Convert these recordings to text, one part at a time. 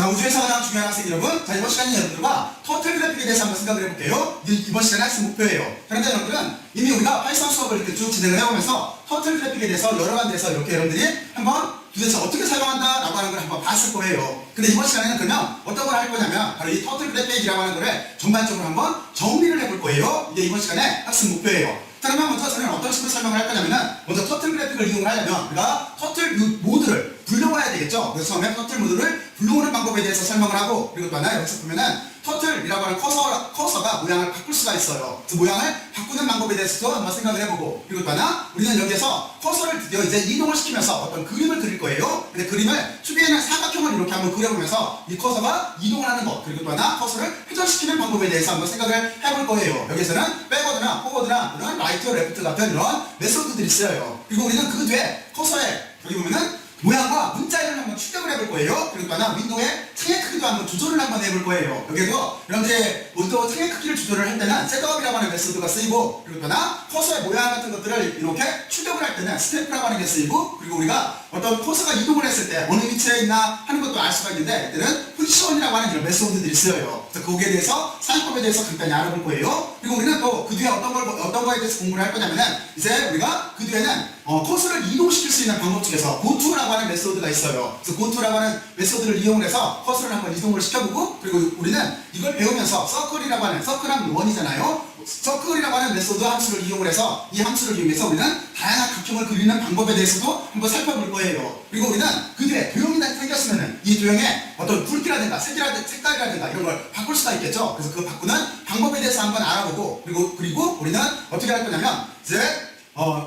자, 우주에서 가장 중요한 학생 여러분, 자, 이번 시간에 여러분들과 터틀 그래픽에 대해서 한번 생각을 해볼게요. 이번 시간에 학습 목표예요. 그런데 여러분들은 이미 우리가 파이썬 수업을 이렇게 쭉 진행을 해보면서 터틀 그래픽에 대해서 여러 가지에서 이렇게 여러분들이 한번 도대체 어떻게 사용한다 라고 하는 걸 한번 봤을 거예요. 근데 이번 시간에는 그러면 어떤 걸 할 거냐면 바로 이 터틀 그래픽이라고 하는 거를 전반적으로 한번 정리를 해볼 거예요. 이게 이번 시간에 학습 목표예요. 자, 그러면 먼저 저는 어떤 식으로 설명을 할 거냐면은 먼저 터틀 그래픽을 이용을 하려면 우리가 터틀 모드를 불러와야 되겠죠. 그래서 처음에 터틀 모드를 불러오는 방법에 대해서 설명을 하고, 그리고 또 하나 여기서 보면은 터틀이라고 하는 커서가 모양을 바꿀 수가 있어요. 그 모양을 바꾸는 방법에 대해서도 한번 생각을 해보고, 그리고 또 하나 우리는 여기에서 커서를 드디어 이제 이동을 시키면서 어떤 그림을 그릴 거예요. 근데 그림을 초기에는 사각형을 이렇게 한번 그려보면서 이 커서가 이동을 하는 것, 그리고 또 하나 커서를 회전시키는 방법에 대해서 한번 생각을 해볼 거예요. 여기서는 백워드나 포워드나 이런 라이트, 레프트 같은 이런 메소드들이 쓰여요. 그리고 우리는 그 뒤에 커서에 여기 보면은 모양과 문자열을 한번 출력을 해볼 거예요. 그리고 또 하나 윈도우의 창의 크기도 한번 조절을 한번 해볼 거예요. 여기에도 여러분들이 윈도우 창의 크기를 조절을 할 때는 셋업이라고 하는 메소드가 쓰이고, 그리고 또 하나 커서의 모양 같은 것들을 이렇게 출력을 할 때는 스탬프라고 하는 게 쓰이고, 그리고 우리가 어떤 커서가 이동을 했을 때 어느 위치에 있나 하는 것도 알 수가 있는데, 이때는 포지션이라고 하는 이런 메소드들이 쓰여요. 그래서 거기에 대해서 사용법에 대해서 간단히 알아볼 거예요. 그리고 우리는 또 그 뒤에 어떤 거에 대해서 공부를 할 거냐면은 이제 우리가 그 뒤에는 커서를 이동시킬 수 있는 방법 중에서 고투라고 하는 메소드가 있어요. 그래서 고투라고 하는 메소드를 이용해서 커서를 한번 이동을 시켜보고, 그리고 우리는 이걸 배우면서 서클이라고 하는, 서클하면 원이잖아요. 서클이라고 하는 메소드 함수를 이용을 해서 이 함수를 이용해서 우리는 다양한 각형을 그리는 방법에 대해서도 한번 살펴볼 거예요. 그리고 우리는 그 뒤에 도형이 생겼으면은 이 도형에 어떤 굵기라든가 색깔이라든가 이런 걸 바꿀 수가 있겠죠. 그래서 그 바꾸는 방법에 대해서 한번 알아보고, 그리고 우리는 어떻게 할 거냐면 이제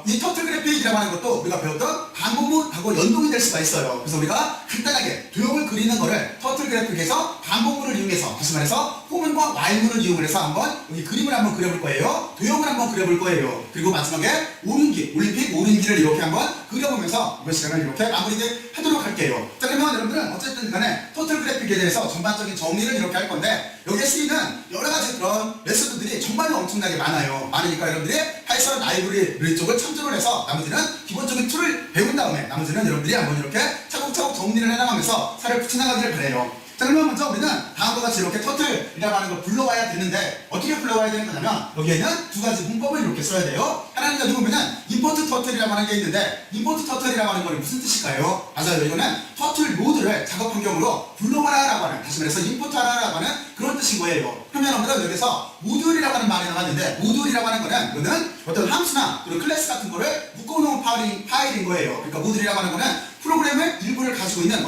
이 터틀 그래픽이라고 하는 것도 우리가 배웠던 반복문하고 연동이 될 수가 있어요. 그래서 우리가 간단하게 도형을 그리는 거를 터틀 그래픽에서 반복문을 이용해서, 다시 말해서 포문과 와일문을 이용을 해서 한번 여기 그림을 한번 그려볼 거예요. 도형을 한번 그려볼 거예요. 그리고 마지막에 올림픽 오륜기를 이렇게 한번 그려보면서 이번 시간을 이렇게 마무리를 하도록 할게요. 자, 그러면 여러분들은 어쨌든 간에 터틀 그래픽에 대해서 전반적인 정리를 이렇게 할 건데, 여기에 쓰이는 여러 가지 그런 메소드들이 정말로 엄청나게 많아요. 많으니까 여러분들이 파이썬 라이브러리 쪽을 참조를 해서 나머지는 기본적인 툴을 배운 다음에 나머지는 여러분들이 한번 이렇게 차곡차곡 정리를 해나가면서 살을 붙여나가기를 바래요. 자, 그러면 먼저 우리는 다음과 같이 이렇게 터틀이라고 하는 걸 불러와야 되는데, 어떻게 불러와야 되는 거냐면 여기에는 두 가지 문법을 이렇게 써야 돼요. 하나는 여기 보면은 임포트 터틀이라고 하는 게 있는데, 임포트 터틀이라고 하는 건 무슨 뜻일까요? 맞아요. 이거는 터틀 모드를 작업 환경으로 불러와라라고 하는, 다시 말해서 임포트하라라고 하는 그런 뜻인 거예요. 그러면 여러분들은 여기서 모듈이라고 하는 말이 나왔는데, 모듈이라고 하는 거는 이거는 어떤 함수나 그리고 클래스 같은 거를 묶어놓은 파일인 거예요. 그러니까 모듈이라고 하는 거는 프로그램의 일부를 가지고 있는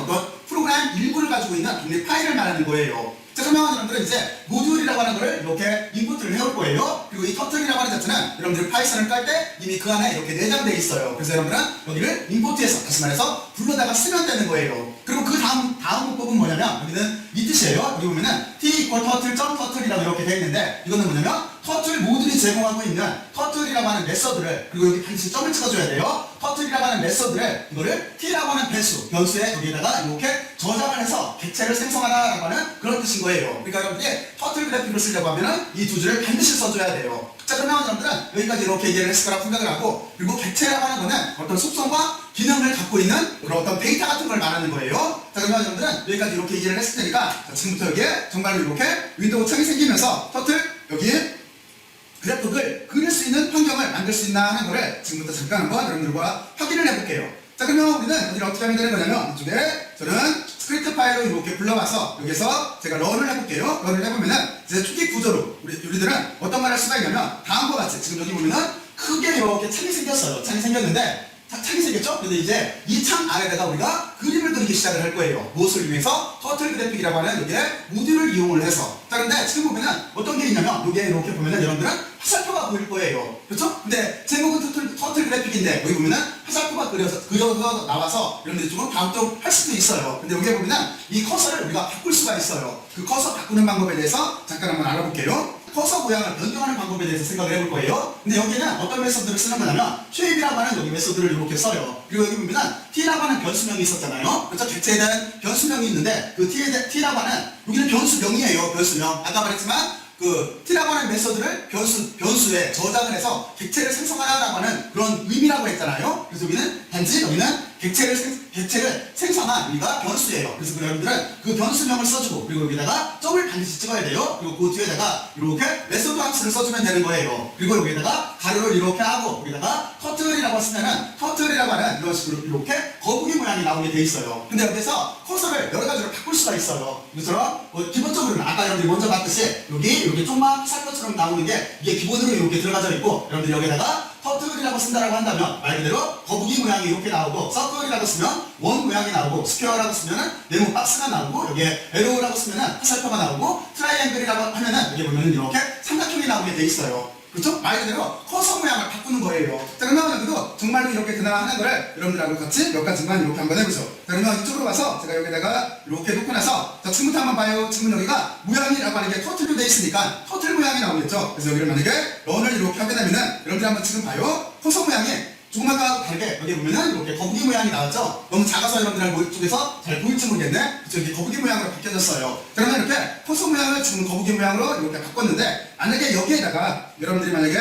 독립 파일을 말하는 거예요. 자, 그러면 여러분들은 이제 모듈이라고 하는 거를 이렇게 인풋을 해올 거예요. 그리고 이 터틀이라고 하는 자체는 여러분들이 파이썬을 깔 때 이미 그 안에 이렇게 내장되어 있어요. 그래서 여러분들은 여기를 인포트해서, 다시 말해서 불러다가 쓰면 되는 거예요. 그리고 그 다음 문법은 뭐냐면 여기는 이 뜻이에요. 여기 보면은 t=turtle.turtle이라고 이렇게 되어 있는데, 이거는 뭐냐면 터틀 모듈이 제공하고 있는 터틀이라고 하는 메서드를, 그리고 여기 반드시 점을 찍어줘야 돼요. 터틀이라고 하는 메서드를, 이거를 t라고 하는 변수에 여기에다가 이렇게 저장을 해서 객체를 생성하라라고 하는 그런 뜻인 거예요. 그러니까 여러분들이 터틀 그래픽을 쓰려고 하면은 이 두 줄을 반드시 써줘야 돼요. 자, 그러면 여러분들은 여기까지 이렇게 얘기를 했을 거라고 생각을 하고, 그리고 객체라고 하는 거는 어떤 속성과 기능을 갖고 있는 그런 어떤 데이터 같은 걸 말하는 거예요. 자, 그러면 여러분들은 여기까지 이렇게 얘기를 했을 테니까, 자, 지금부터 여기에 정말로 이렇게 윈도우 창이 생기면서 터틀 여기에 그래픽을 그릴 수 있는 환경을 만들 수 있나 하는 거를 지금부터 잠깐 한번 여러분들과 확인을 해볼게요. 자, 그러면 우리는 여기를 어떻게 하면 되는 거냐면, 이쪽에 저는 스크립트 파일을 이렇게 불러와서 여기서 제가 런을 해볼게요. 런을 해보면은 이제 초기 구조로 우리들은 어떤 말을 할 수가 있냐면 다음과 같이, 지금 여기 보면은 크게 이렇게 창이 생겼어요. 창이 생겼는데, 창이 생겼죠? 근데 이제 이 창 안에다가 우리가 그림을 그리기 시작을 할 거예요. 무엇을 이용해서? 터틀 그래픽이라고 하는 여기에 모듈을 이용을 해서. 자, 근데 지금 보면은 어떤 게 있냐면 여기에 이렇게 보면은 여러분들은 화살표가 보일 거예요. 그렇죠? 근데 제목은 터틀 그래픽인데 여기 보면은 화살표가 그려서 나와서 여러분들이 조금 갸우뚱할 수도 있어요. 근데 여기에 보면은 이 커서를 우리가 바꿀 수가 있어요. 그 커서 바꾸는 방법에 대해서 잠깐 한번 알아볼게요. 커서 모양을 변경하는 방법에 대해서 생각을 해볼 거예요. 근데 여기는 어떤 메소드를 쓰는 거냐면 쉐입이라고 하는 여기 메소드를 이렇게 써요. 그리고 여기 보면은 t라고 하는 변수명이 있었잖아요. 그렇죠? 객체에 대한 변수명이 있는데 그 t라고 하는, 여기는 변수명이에요. 변수명. 아까 말했지만 그 t라고 하는 메소드를 변수에 저장을 해서 객체를 생성하라고 하는 그런 의미라고 했잖아요. 그래서 여기는 단지 여기는 객체를 생성하라고 생성한 우리가 변수예요. 그래서 여러분들은 그 변수명을 써주고 그리고 여기다가 점을 반드시 찍어야 돼요. 그리고 그 뒤에다가 이렇게 메소드 함수를 써주면 되는 거예요. 그리고 여기다가 가로를 이렇게 하고 여기다가 터틀이라고 쓰면은 터틀이라고 하는 이런 식으로 이렇게 거북이 모양이 나오게 돼 있어요. 근데 여기서 커서를 여러 가지로 바꿀 수가 있어요. 이처럼 기본적으로는 아까 여러분들이 먼저 봤듯이 여기 이렇게 조그만 살 것처럼 나오는 게 이게 기본으로 이렇게 들어가져 있고 여러분들 여기다가 터틀이라고 쓴다라고 한다면 말 그대로 거북이 모양이 이렇게 나오고 서클이라고 쓰면 원 모양이 나오고 스퀘어라고 쓰면은 네모 박스가 나오고 여기에 에로우라고 쓰면은 화살표가 나오고 트라이앵글이라고 하면은 여기 보면은 이렇게 삼각형이 나오게 돼 있어요. 그렇죠? 말 그대로 커서 모양을 바꾸는 거예요. 자, 그러면 여기도 정말로 이렇게 그나하는 거를 여러분들하고 같이 몇 가지만 이렇게 한번 해보죠. 자, 그러면 이쪽으로 와서 제가 여기다가 이렇게 놓고 나서 자, 지금부터 한번 봐요. 지금 여기가 모양이라고 하는 게 터틀로 돼 있으니까 터틀 모양이 나오겠죠. 그래서 여기를 만약에 런을 이렇게 하게 되면은 여러분들 한번 지금 봐요. 커서 모양이 조금 아까하고 다르게 여기 보면은 이렇게 거북이 모양이 나왔죠? 너무 작아서 여러분들 쪽에서 잘 보일지 모르겠네? 그쵸? 이렇게 거북이 모양으로 바뀌어졌어요. 그러면 이렇게 커서 모양을 지금 거북이 모양으로 이렇게 바꿨는데 만약에 여기에다가 여러분들이 만약에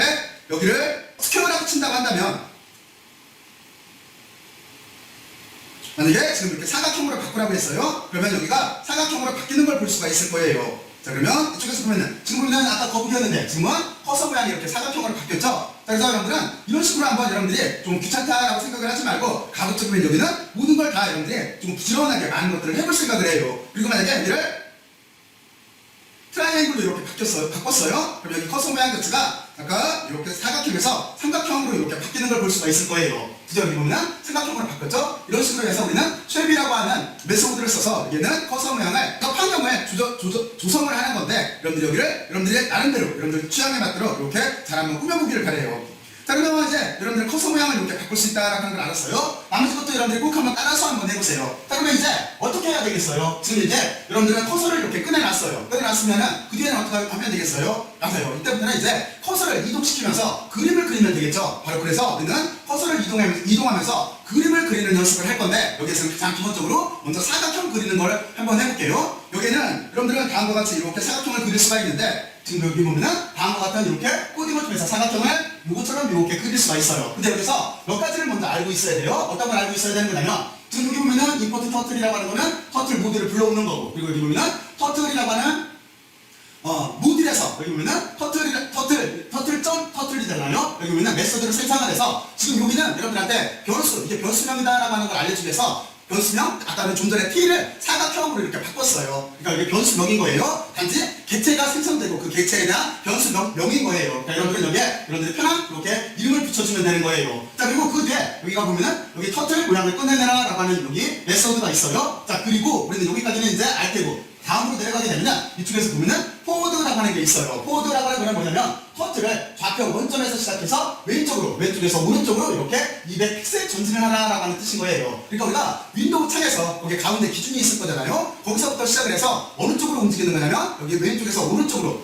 여기를 스퀘어라고 친다고 한다면 만약에 지금 이렇게 사각형으로 바꾸라고 했어요. 그러면 여기가 사각형으로 바뀌는 걸 볼 수가 있을 거예요. 자, 그러면 이쪽에서 보면은 지금 보면 아까 거북이였는데 지금은 커서 모양이 이렇게 사각형으로 바뀌었죠. 자, 그래서 여러분들은 이런 식으로 한번 여러분들이 좀 귀찮다라고 생각을 하지 말고 가급적이면 여기는 모든 걸 다 여러분들이 좀 부지런하게 많은 것들을 해볼 생각을 해요. 그리고 만약에 여기를 트라이앵글로 이렇게 바꿨어요. 그럼 여기 커서 모양 자체가 아까 이렇게 사각형에서 삼각형으로 이렇게 바뀌는 걸 볼 수가 있을 거예요. 그죠? 여기 보면 삼각형으로 바뀌었죠? 이런 식으로 해서 우리는 쉐비라고 하는 메소드를 써서 여기는 커서 모양을 환경을 조성을 하는 건데 여러분들이 나름대로 여러분들 취향에 맞도록 이렇게 잘 한번 꾸며보기를 바래요. 자, 그러면 이제 여러분들 커서 모양을 이렇게 바꿀 수 있다라는 걸 알았어요. 나머지 것도 여러분들이 꼭 한번 따라서 한번 해보세요. 자, 그러면 이제 어떻게 해야 되겠어요? 지금 이제 여러분들은 커서를 이렇게 꺼내놨어요. 꺼내놨으면은 그 뒤에는 어떻게 하면 되겠어요? 맞아요. 이때부터는 이제 커서를 이동시키면서 그림을 그리면 되겠죠. 바로 그래서 우리는 커서를 이동하면서 그림을 그리는 연습을 할 건데 여기에서는 가장 기본적으로 먼저 사각형 그리는 걸 한번 해볼게요. 여기는 여러분들은 다음과 같이 이렇게 사각형을 그릴 수가 있는데 지금 여기 보면은 다음과 같은 이렇게 코딩을 통해서 사각형을 이것처럼 이렇게 그릴 수가 있어요. 근데 여기서 몇 가지를 먼저 알고 있어야 돼요. 어떤 걸 알고 있어야 되는 거냐면 지금 여기 보면은 임포트 터틀이라고 하는 거는 터틀 모듈을 불러오는 거고 그리고 여기 보면은 터틀이라고 하는 모듈에서 여기 보면은 터틀이잖아요. 여기 보면은 메소드를 생성을 해서 지금 여기는 여러분들한테 변수, 이게 변수명이다라고 하는 걸 알려주기 위해서 변수명, 아까는 좀 전에 t를 사각형으로 이렇게 바꿨어요. 그러니까 이게 변수명인 거예요. 단지 객체가 생성되고 그 객체에 대한 변수명인 거예요. 그러니까 여러분들은 여기에 여러분들이 편한 이렇게 이름을 붙여주면 되는 거예요. 자, 그리고 그 뒤에 여기가 보면은 여기 터틀 모양을 꺼내내라라고 하는 여기 메소드가 있어요. 자, 그리고 우리는 여기까지는 이제 알 테고 다음으로 내려가게 되면 이쪽에서 보면은 포워드라고 하는 게 있어요. 포워드라고 하는 건 뭐냐면 터틀을 좌표 원점에서 시작해서 왼쪽에서 오른쪽으로 이렇게 200픽셀 전진을 하라라고 하는 뜻인 거예요. 그러니까 우리가 윈도우 창에서 거기 가운데 기준이 있을 거잖아요. 거기서부터 시작을 해서 어느 쪽으로 움직이는 거냐면 여기 왼쪽에서 오른쪽으로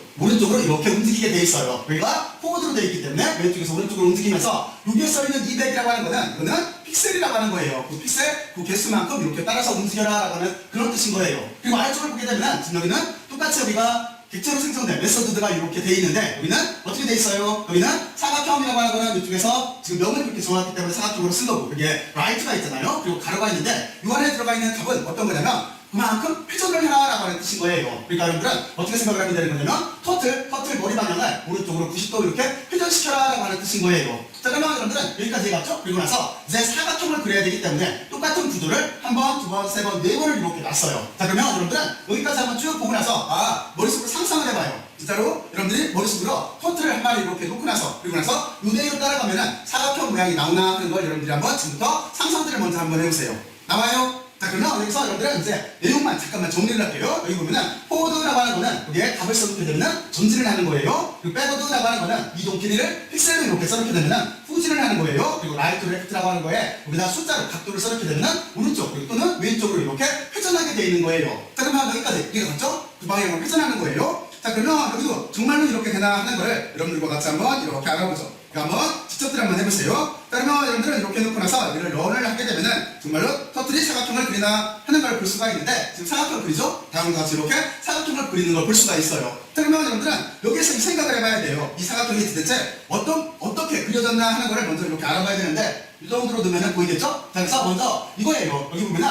이렇게 움직이게 돼 있어요. 여기가 포워드로 되어 있기 때문에 왼쪽에서 오른쪽으로 움직이면서 여기에 써있는 200이라고 하는 거는 이거는 픽셀이라고 하는 거예요. 그 픽셀 그 개수만큼 이렇게 따라서 움직여라라고 하는 그런 뜻인 거예요. 그리고 아래쪽을 보게 되면 지금 여기는 똑같이 여기가 객체로 생성된 메소드가 이렇게 돼 있는데 여기는 어떻게 돼 있어요? 여기는 사각형이라고 하는 거는 이쪽에서 지금 명을 이렇게 정했기 때문에 사각형으로 쓴 거고 여기에 라이트가 있잖아요. 그리고 가로가 있는데 이 안에 들어가 있는 값은 어떤 거냐면 그만큼 회전을 해라라고 하는 뜻인 거예요. 그러니까 여러분들은 어떻게 생각을 하면 되는 거냐면 터틀 머리 방향을 오른쪽으로 90도 이렇게 회전시켜라라고 하는 뜻인 거예요. 자, 그러면 여러분들은 여기까지 해봤죠? 그리고 나서 이제 사각형을 그려야 되기 때문에 똑같은 구조를 한 번, 두 번, 세 번, 네 번을 이렇게 놨어요. 자, 그러면 여러분들은 여기까지 한번 쭉 보고 나서 머릿속으로 상상을 해봐요. 진짜로 여러분들이 머릿속으로 터틀을 한 마리 이렇게 놓고 나서 그리고 나서 이대로 따라가면은 사각형 모양이 나오나 하는 걸 여러분들이 한번 지금부터 상상들을 먼저 한번 해보세요. 나와요? 자, 그러면 여기서 여러분들은 이제 내용만 잠깐만 정리를 할게요. 여기 보면은 포워드라고 하는 거는 여기에 답을 써놓게 되면은 전진을 하는 거예요. 그리고 백워드라고 하는 거는 이동 길이를 픽셀로 이렇게 써놓게 되면은 후진을 하는 거예요. 그리고 라이트 레프트라고 하는 거에 여기다 숫자로 각도를 써놓게 되면은 오른쪽 그리고 또는 왼쪽으로 이렇게 회전하게 되어 있는 거예요. 자, 그러면 여기까지 이해가 갔죠? 그 방향으로 회전하는 거예요. 자, 그러면 여기도 정말로 이렇게 되나 하는 거를 여러분들과 같이 한번 이렇게 알아보죠. 한번 직접들 한번 해보세요. 자, 그러면 여러분들은 이렇게 놓고 나서 이를 런을 하게 되면은 정말로 터틀이 사각형을 그리나 하는 걸 볼 수가 있는데 지금 사각형을 그리죠? 다음과 같이 이렇게 사각형을 그리는 걸 볼 수가 있어요. 자, 그러면 여러분들은 여기에서 이 생각을 해봐야 돼요. 이 사각형이 도대체 어떻게 그려졌나 하는 거를 먼저 이렇게 알아봐야 되는데 이 정도로 넣으면 보이겠죠? 자, 그래서 먼저 이거예요. 여기 보면은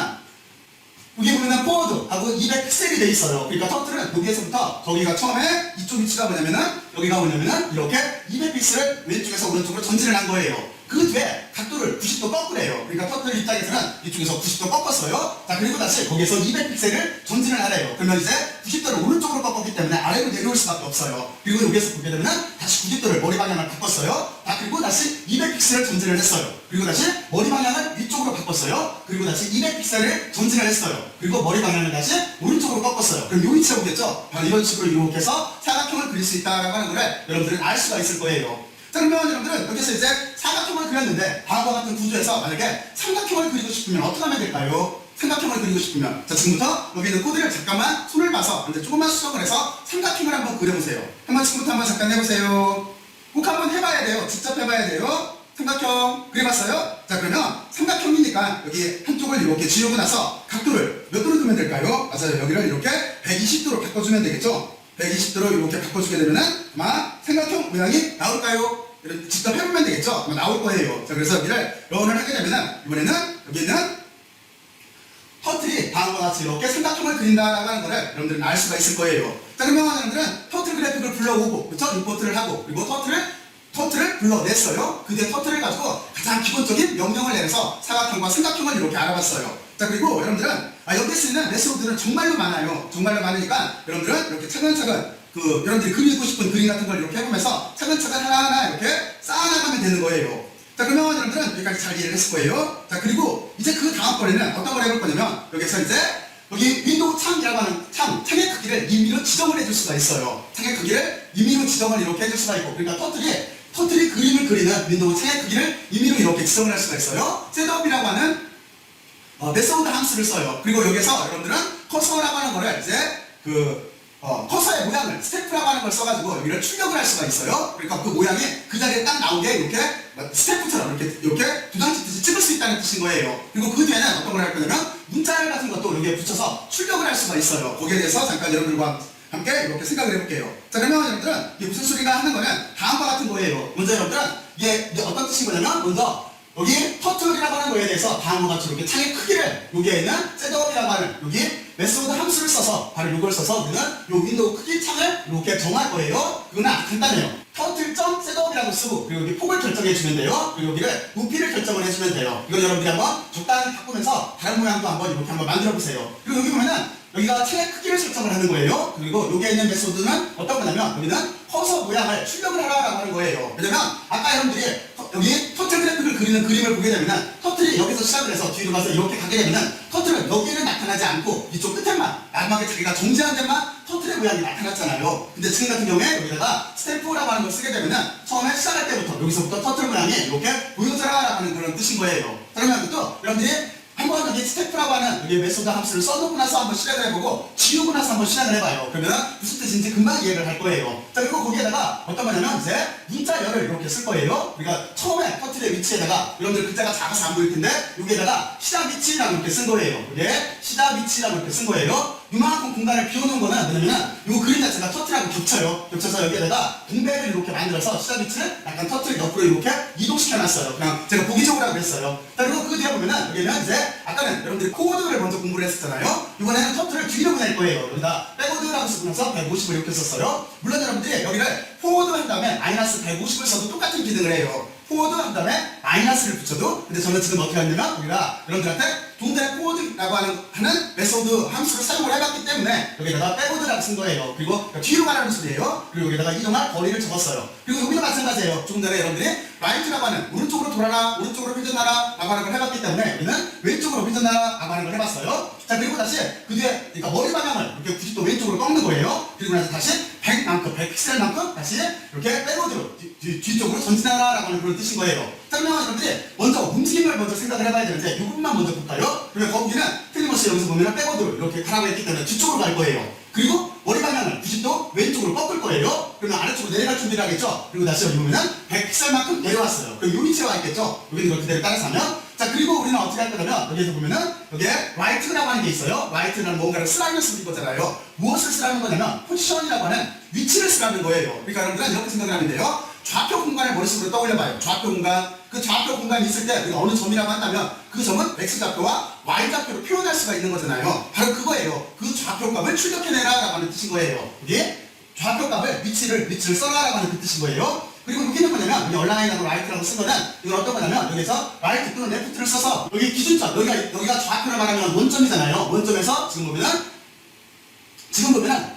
여기 보면은 포워드하고 200 픽셀이 돼 있어요. 그러니까 터틀은 여기에서부터 저기가 처음에 이쪽 위치가 뭐냐면은 여기가 뭐냐면은 이렇게 200 픽셀을 왼쪽에서 오른쪽으로 전진을 한 거예요. 그 뒤에 각도를 90도 꺾으래요. 그러니까 터틀 입장에서는 이쪽에서 90도 꺾었어요. 자, 그리고 다시 거기에서 200 픽셀을 전진을 하래요. 그러면 이제 90도를 오른쪽으로 꺾었기 때문에 아래로 내려올 수밖에 없어요. 그리고 여기에서 보게 되면은 다시 90도를 머리 방향을 바꿨어요. 자, 그리고 다시 200 픽셀을 전진을 했어요. 그리고 다시 머리 방향을 위쪽으로 바꿨어요. 그리고 다시 200 픽셀을 전진을 했어요. 그리고 머리 방향을 다시 오른쪽으로 꺾었어요. 그럼 요 위치에 보겠죠? 이런 식으로 이렇게 해서 사각형을 그릴 수 있다라고 하는 거를 여러분들은 알 수가 있을 거예요. 자, 그러면 여러분들은 여기서 이제 사각형을 그렸는데 다음과 같은 구조에서 만약에 삼각형을 그리고 싶으면 어떻게 하면 될까요? 삼각형을 그리고 싶으면 자, 지금부터 여기 있는 코드를 잠깐만 손을 봐서 조금만 수정을 해서 삼각형을 한번 그려보세요. 한번 지금부터 한번 잠깐 해보세요. 꼭 한번 해봐야 돼요. 직접 해봐야 돼요. 삼각형 그려봤어요? 자, 그러면 삼각형이니까 여기 한쪽을 이렇게 지우고 나서 각도를 몇 도로 두면 될까요? 맞아요. 여기를 이렇게 120도로 바꿔주면 되겠죠? 120도로 이렇게 바꿔주게 되면은 아마 삼각형 모양이 나올까요? 이렇게 직접 해보면 되겠죠? 아마 나올 거예요. 자, 그래서 여기를 러운을 하게 되면은 이번에는 여기 있는 터틀이 다음과 같이 이렇게 삼각형을 그린다라고 하는 거를 여러분들은 알 수가 있을 거예요. 자, 그러면 여러분들은 터틀 그래픽을 불러오고, 그쵸? 임포트를 하고, 그리고 터틀을 불러냈어요. 그 뒤에 터틀을 가지고 가장 기본적인 명령을 내려서 사각형과 삼각형을 이렇게 알아봤어요. 자, 그리고 여러분들은 여기 쓰이는 메소드들은 정말로 많아요. 정말로 많으니까 여러분들은 이렇게 차근차근 여러분들이 그리고 싶은 그림 같은 걸 이렇게 해보면서 차근차근 하나하나 이렇게 쌓아나가면 되는 거예요. 자, 그러면 여러분들은 여기까지 잘 이해를 했을 거예요. 자, 그리고 이제 그 다음번에는 어떤 걸 해볼 거냐면 여기서 이제 여기 윈도우 창이라고 하는 창의 크기를 임의로 지정을 해줄 수가 있어요. 창의 크기를 임의로 지정을 이렇게 해줄 수가 있고, 그러니까 터틀이 그림을 그리는 윈도우 창의 크기를 임의로 이렇게 지정을 할 수가 있어요. 셋업이라고 하는 메소드 함수를 써요. 그리고 여기서 여러분들은 커서라고 하는 거를 이제 커서의 모양을 스태프라고 하는 걸 써가지고 여기를 출력을 할 수가 있어요. 그러니까 그 모양이 그 자리에 딱 나오게 이렇게 스태프처럼 이렇게 두장 찍듯이 찍을 수 있다는 뜻인 거예요. 그리고 그 뒤에는 어떤 걸 할 거냐면 문자열 같은 것도 여기에 붙여서 출력을 할 수가 있어요. 거기에 대해서 잠깐 여러분들과 함께 이렇게 생각을 해볼게요. 자, 그러면 여러분들은 이게 무슨 소리가 하는 거는 다음과 같은 거예요. 먼저 여러분들은 이게 어떤 뜻인 거냐면 먼저 여기 터틀이라고 하는 거에 대해서 다음과 같이 이렇게 창의 크기를 여기에 있는 셋업이라고 하는 여기 메소드 함수를 써서 바로 이걸 써서 우리는 요 윈도우 크기 창을 이렇게 정할 거예요. 이거는 아주 간단해요. 터틀.셋업이라고 쓰고 그리고 여기 폭을 결정해 주면 돼요. 그리고 여기를 높이를 결정을 해주면 돼요. 이건 여러분들이 한번 적당히 바꾸면서 다른 모양도 한번 이렇게 한번 만들어 보세요. 그리고 여기 보면은 여기가 창의 크기를 설정을 하는 거예요. 그리고 여기에 있는 메소드는 어떤 거냐면 여기는 커서 모양을 출력을 하라고 하는 거예요. 왜냐면 아까 여러분들이 여기 터틀 그래픽을 그리는 그림을 보게 되면은 터틀이 여기서 시작을 해서 뒤로 가서 이렇게 가게 되면은 터틀은 여기에는 나타나지 않고 이쪽 끝에만 마지막에 자기가 정지한 데만 터틀의 모양이 나타났잖아요. 근데 지금 같은 경우에 여기다가 스탬프라고 하는 걸 쓰게 되면은 처음에 시작할 때부터 여기서부터 터틀 모양이 이렇게 보여줘라 하는 그런 뜻인 거예요. 그러면 또 여러분들이 한번 여기 스태프라고 하는 여기 메소드 함수를 써놓고 나서 한번 시작을 해보고 지우고 나서 한번 시작을 해봐요. 그러면 무슨 뜻인지 금방 이해를 할 거예요. 자, 그리고 거기에다가 어떤 거냐면 이제 문자열을 이렇게 쓸 거예요. 그러니까 처음에 터틀의 위치에다가 여러분들 글자가 작아서 안 보일 텐데 여기에다가 시작 위치라고 이렇게 쓴 거예요. 이게 시작 위치라고 이렇게 쓴 거예요. 이만큼 공간을 비워놓은 거는 뭐냐면 이 그림 자체가 터틀하고 겹쳐요. 겹쳐서 여기에다가 공백을 이렇게 만들어서 시작 위치를 약간 터틀 옆으로 이렇게 이동시켜놨어요. 그냥 제가 보기적으로 하고 했어요. 자, 그리고 그 뒤에 보면은 여기는 이제 아까는 여러분들이 코드를 먼저 공부를 했었잖아요. 이번에는 터틀을 뒤로 보낼 거예요. 여기다 백워드라고 쓰면서 150을 이렇게 썼어요. 물론 여러분들이 여기를 포워드 한 다음에 마이너스 150을 써도 똑같은 기능을 해요. 포워드 한 다음에 마이너스를 붙여도. 근데 저는 지금 어떻게 했냐면 우리가 여러분들한테 동대 포워드라고 하는 메소드 함수를 사용을 해봤기 때문에 여기다가 백워드라고 쓴 거예요. 그리고 뒤로 가라는 소리예요. 그리고 여기다가 이동할 거리를 적었어요. 그리고 여기도 마찬가지예요. 조금 전에 여러분들이 라이트라고 하는 오른쪽으로 돌아라, 오른쪽으로 회전하라 라고 하는 걸 해봤기 때문에 여기는 왼쪽으로 회전하라 라고 하는 걸 해봤어요. 자, 그리고 다시 그 뒤에 그러니까 머리 방향을 이렇게 90도 왼쪽으로 꺾는 거예요. 그리고 나서 다시 100만큼, 100픽셀만큼 다시 이렇게 백워드로 뒤쪽으로 전진하라 라고 하는 그런 뜻인 거예요. 자, 그러면 여러분들이 먼저 움직임을 먼저 생각을 해봐야 되는데 이 부분만 먼저 볼까요? 그러면 거기는 틀림없이 여기서 보면 백워드로 이렇게 가라고 했기 때문에 뒤쪽으로 갈 거예요. 그리고 머리 방향을 90도 왼쪽으로 꺾을 거예요. 그러면 아래쪽으로 내려갈 준비를 하겠죠. 그리고 다시 여기 보면은 100픽셀만큼 내려왔어요. 그럼 요 위치에 와 있겠죠. 여기는 이걸 그대로 따라서 하면 자, 그리고 우리는 어떻게 할 거냐면 여기에서 보면은 여기에 라이트라고 하는 게 있어요. 라이트는 뭔가를 쓰라는 쓰는 거잖아요. 무엇을 쓰라는 거냐면 포지션이라고 하는 위치를 쓰라는 거예요. 그러니까 여러분들은 이렇게 생각을 하면 돼요. 좌표 공간을 머릿속으로 떠올려봐요. 좌표 공간. 그 좌표 공간이 있을 때 우리가 어느 점이라고 한다면 그 점은 x좌표와 y좌표로 표현할 수가 있는 거잖아요. 바로 그거예요. 그 좌표값을 출력해내라라고 하는 뜻인 거예요. 여기 좌표값을 위치를 써라라고 하는 그 뜻인 거예요. 그리고 여기는 뭐냐면 여기 얼라인하고 라이트라고 쓴 거는 이건 어떤 거냐면 여기서 라이트 또는 레프트를 써서 여기 기준점 여기가 좌표를 말하면 원점이잖아요. 원점에서 지금 보면은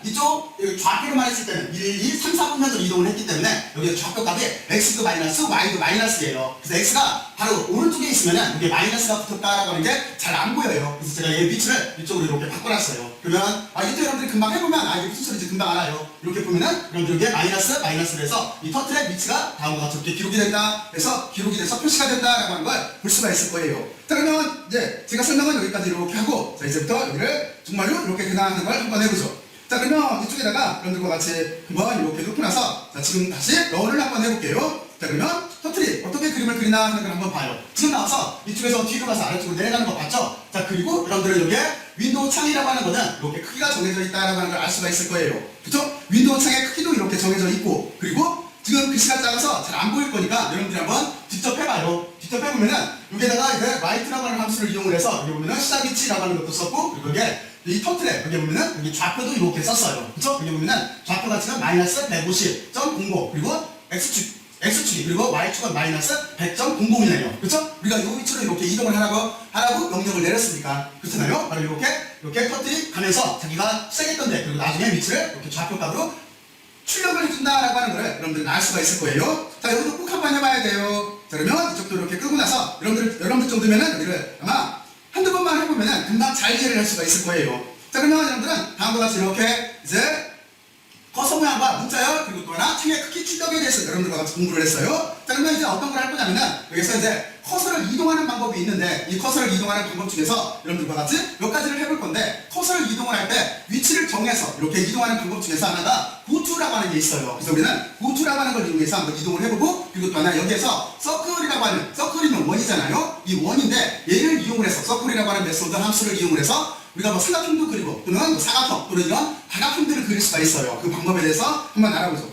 이쪽 좌표로 말했을 때는 1, 2, 3, 4분면으로 이동을 했기 때문에 여기 좌표값이 x도 마이너스, y도 마이너스예요. 그래서 x가 바로 오른쪽에 있으면은 여기 마이너스가 붙었다라고 하는 게 잘 안 보여요. 그래서 제가 얘 위치를 이쪽으로 이렇게 바꿔놨어요. 그러면 이때 여러분들이 금방 해보면 이게 무슨 소리인지 금방 알아요. 이렇게 보면은 여러분들 이게 마이너스로 해서 이 터틀의 위치가 다음과 같이 이렇게 기록이 된다. 그래서 기록이 돼서 표시가 된다라고 하는 걸 볼 수가 있을 거예요. 자, 그러면 이제 제가 설명은 여기까지 이렇게 하고 자, 이제부터 여기를 정말로 이렇게 그나하는 걸 한번 해보죠. 자, 그러면 이쪽에다가 여러분들과 같이 한번 이렇게 놓고 나서 자, 지금 다시 런을 한번 해볼게요. 자, 그러면 터틀이 어떻게 그림을 그리나 하는 걸 한번 봐요. 지금 나와서 이쪽에서 뒤로 가서 아래쪽으로 내려가는 거 봤죠? 자, 그리고 여러분들은 여기에 윈도우 창이라고 하는 거는 이렇게 크기가 정해져 있다라고 하는 걸 알 수가 있을 거예요. 그쵸? 윈도우 창의 크기도 이렇게 정해져 있고, 그리고 지금 글씨가 작아서 잘 안 보일 거니까 여러분들이 한번 직접 해봐요. 직접 해보면은 여기에다가 이제 라이트라고 하는 함수를 이용을 해서 여기 보면은 시작 위치라고 하는 것도 썼고, 그리고 이게 이 터틀에 여기 보면은 여기 좌표도 이렇게 썼어요. 그쵸? 여기 보면은 좌표가 지금 마이너스 150.00 그리고 X축이 그리고 Y축은 마이너스 100.00이네요. 그쵸? 우리가 이 위치로 이렇게 이동을 하라고 명령을 내렸으니까. 그렇잖아요? 바로 이렇게 터틀이 가면서 자기가 시작했던데 그리고 나중에 위치를 이렇게 좌표값으로 출력을 해준다라고 하는 거를 여러분들은 알 수가 있을 거예요. 자, 여기도 꼭 한번 해봐야 돼요. 자, 그러면 이쪽도 이렇게 끄고 나서 여러분들 정도면은 여기를 아마 한두 번만 해보면은 금방 잘 이해를 할 수가 있을 거예요. 자, 그러면 여러분들은 다음과 같이 이렇게 이제 커서 모양과 문자열 그리고 또 하나 창의 크기 출력에 대해서 여러분들과 같이 공부를 했어요. 자, 그러면 이제 어떤 걸 할 거냐면은 여기서 이제 커서를 이동하는 방법이 있는데 이 커서를 이동하는 방법 중에서 여러분들과 같이 몇 가지를 해볼 건데 커서를 이동을 할 때 위치를 정해서 이렇게 이동하는 방법 중에서 하나가 고투라고 하는 게 있어요. 그래서 우리는 고투라고 하는 걸 이용해서 한번 이동을 해보고 그리고 또 하나 여기에서 서클이라고 하는 서클이면 원이잖아요. 이 원인데 얘를 이용을 해서 서클이라고 하는 메소드 함수를 이용을 해서 우리가 뭐 삼각형도 그리고 또는 뭐 사각형 또는 이런 다각형들을 그릴 수가 있어요. 그 방법에 대해서 한번 알아보죠.